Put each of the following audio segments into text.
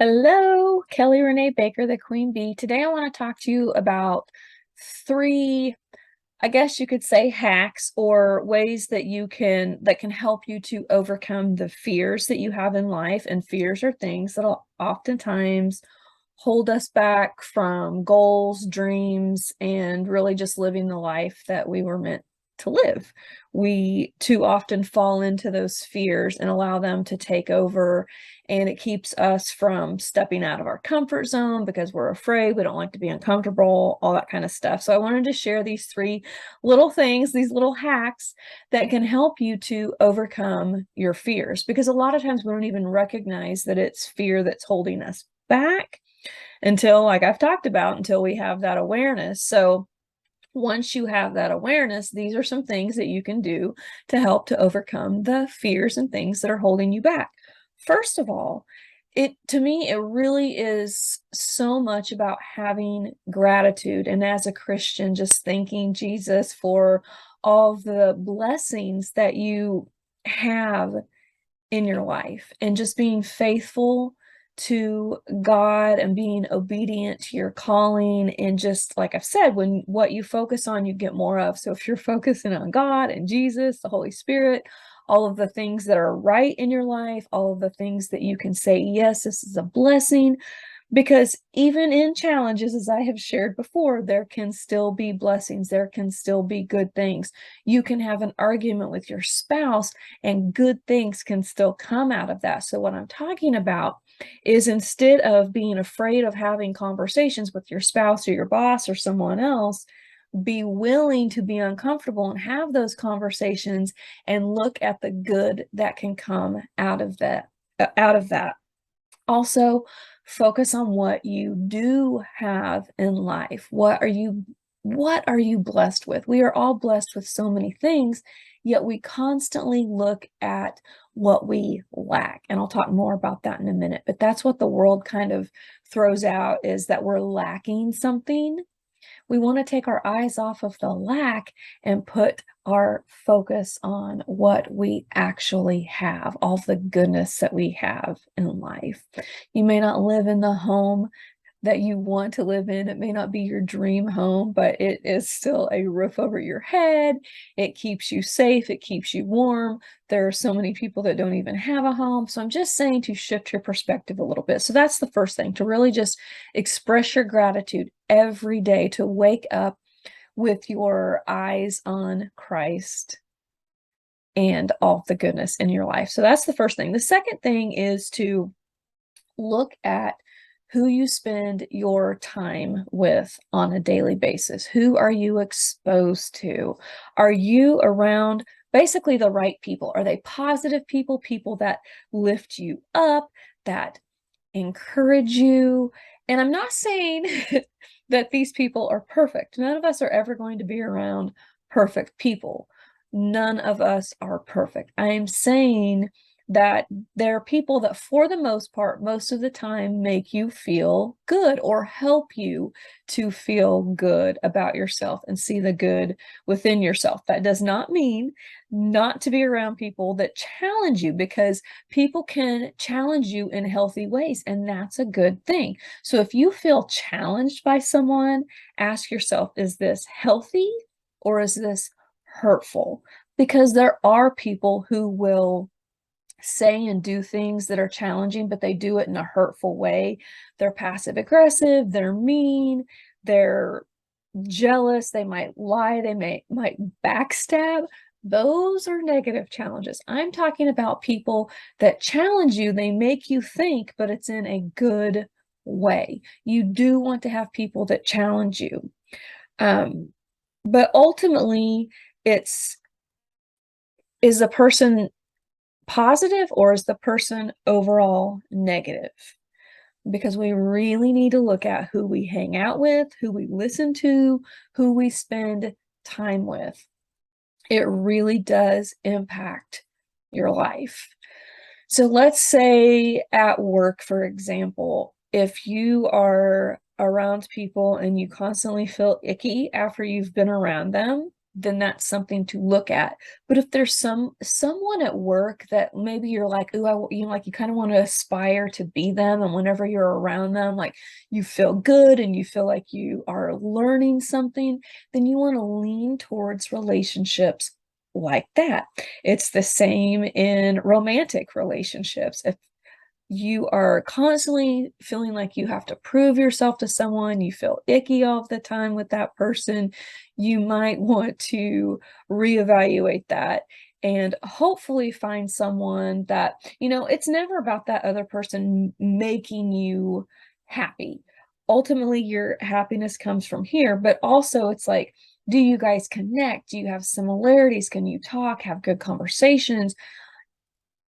Hello, Kelly Renee Baker, the Queen Bee. Today I want to talk to you about three, I guess you could say hacks or ways that can help you to overcome the fears that you have in life. And fears are things that'll oftentimes hold us back from goals, dreams, and really just living the life that we were meant to live. We too often fall into those fears and allow them to take over, and it keeps us from stepping out of our comfort zone because we're afraid, we don't like to be uncomfortable, all that kind of stuff. So I wanted to share these three little things, these little hacks that can help you to overcome your fears, because a lot of times we don't even recognize that it's fear that's holding us back until, like I've talked about, until we have that awareness. So once you have that awareness, these are some things that you can do to help to overcome the fears and things that are holding you back. First of all, to me, it really is so much about having gratitude. And as a Christian, just thanking Jesus for all the blessings that you have in your life and just being faithful to God and being obedient to your calling. And just like I've said, when what you focus on, you get more of. So if you're focusing on God and Jesus, the Holy Spirit, all of the things that are right in your life, all of the things that you can say, yes, this is a blessing, because even in challenges, as I have shared before, there can still be blessings. There can still be good things. You can have an argument with your spouse and good things can still come out of that. So what I'm talking about is, instead of being afraid of having conversations with your spouse or your boss or someone else, be willing to be uncomfortable and have those conversations and look at the good that can come out of that. Also, focus on what you do have in life. What are you blessed with? We are all blessed with so many things, yet we constantly look at what we lack. And I'll talk more about that in a minute, but that's what the world kind of throws out, is that we're lacking something. We want to take our eyes off of the lack and put our focus on what we actually have, all the goodness that we have in life. You may not live in the home that you want to live in. It may not be your dream home, but it is still a roof over your head. It keeps you safe. It keeps you warm. There are so many people that don't even have a home. So I'm just saying to shift your perspective a little bit. So that's the first thing, to really just express your gratitude every day, to wake up with your eyes on Christ and all the goodness in your life. So that's the first thing. The second thing is to look at who you spend your time with on a daily basis. Who are you exposed to? Are you around basically the right people? Are they positive people, people that lift you up, that encourage you? And I'm not saying that these people are perfect. None of us are ever going to be around perfect people. None of us are perfect. I am saying that there are people that, for the most part, most of the time, make you feel good or help you to feel good about yourself and see the good within yourself. That does not mean not to be around people that challenge you, because people can challenge you in healthy ways, and that's a good thing. So if you feel challenged by someone, ask yourself, is this healthy or is this hurtful? Because there are people who will say and do things that are challenging, but they do it in a hurtful way. They're passive aggressive, they're mean, they're jealous, they might lie, they might backstab. Those are negative challenges. I'm talking about people that challenge you, they make you think, but it's in a good way. You do want to have people that challenge you. But ultimately, is a person positive or is the person overall negative? Because we really need to look at who we hang out with, who we listen to, who we spend time with. It really does impact your life. So let's say at work, for example, if you are around people and you constantly feel icky after you've been around them, then that's something to look at. But if there's someone at work that maybe you're like, ooh, like you kind of want to aspire to be them, and whenever you're around them, like you feel good and you feel like you are learning something, then you want to lean towards relationships like that. It's the same in romantic relationships. If you are constantly feeling like you have to prove yourself to someone, you feel icky all the time with that person, you might want to reevaluate that and hopefully find someone that, it's never about that other person making you happy. Ultimately, your happiness comes from here, but also it's like, do you guys connect? Do you have similarities? Can you talk, have good conversations?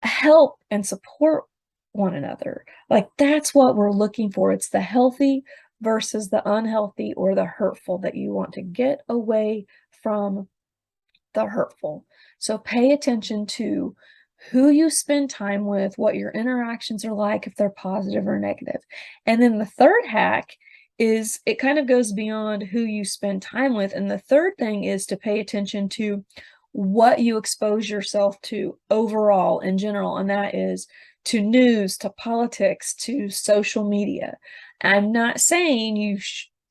Help and support one another. Like that's what we're looking for. It's the healthy versus the unhealthy or the hurtful, that you want to get away from the hurtful. So pay attention to who you spend time with, what your interactions are like, if they're positive or negative. And then the third hack is, it kind of goes beyond who you spend time with. And the third thing is to pay attention to what you expose yourself to overall in general. And that is to news, to politics, to social media. I'm not saying you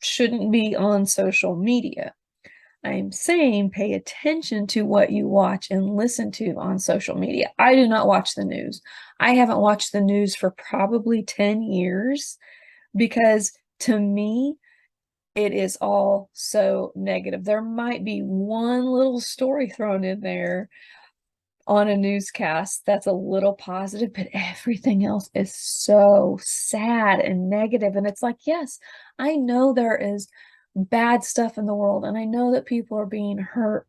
shouldn't be on social media. I'm saying pay attention to what you watch and listen to on social media. I do not watch the news. I haven't watched the news for probably 10 years because to me, it is all so negative. There might be one little story thrown in there on a newscast that's a little positive, but everything else is so sad and negative. And it's like, yes, I know there is bad stuff in the world, and I know that people are being hurt.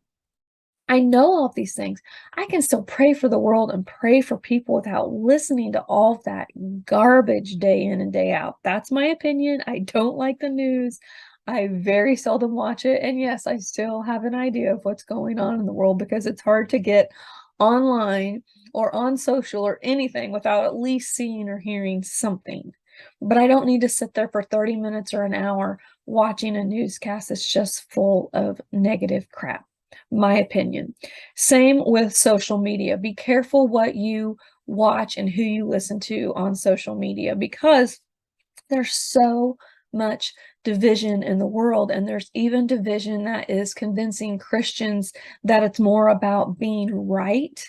I know all of these things. I can still pray for the world and pray for people without listening to all of that garbage day in and day out. That's my opinion. I don't like the news. I very seldom watch it. And yes, I still have an idea of what's going on in the world because it's hard to get online or on social or anything without at least seeing or hearing something. But I don't need to sit there for 30 minutes or an hour watching a newscast that's just full of negative crap. My opinion. Same with social media. Be careful what you watch and who you listen to on social media, because there's so much division in the world, and there's even division that is convincing Christians that it's more about being right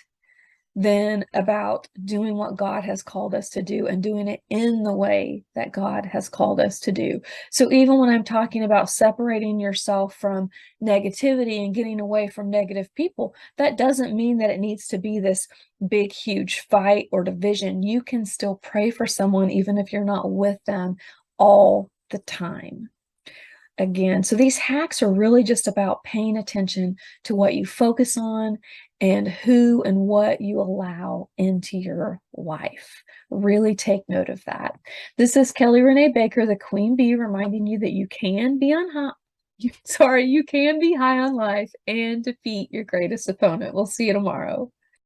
than about doing what God has called us to do and doing it in the way that God has called us to do. So even when I'm talking about separating yourself from negativity and getting away from negative people, that doesn't mean that it needs to be this big, huge fight or division. You can still pray for someone even if you're not with them all the time. Again, so these hacks are really just about paying attention to what you focus on and who and what you allow into your life. Really take note of that. This is Kelly Renee Baker, the Queen Bee, reminding you that you can be you can be high on life and defeat your greatest opponent. We'll see you tomorrow.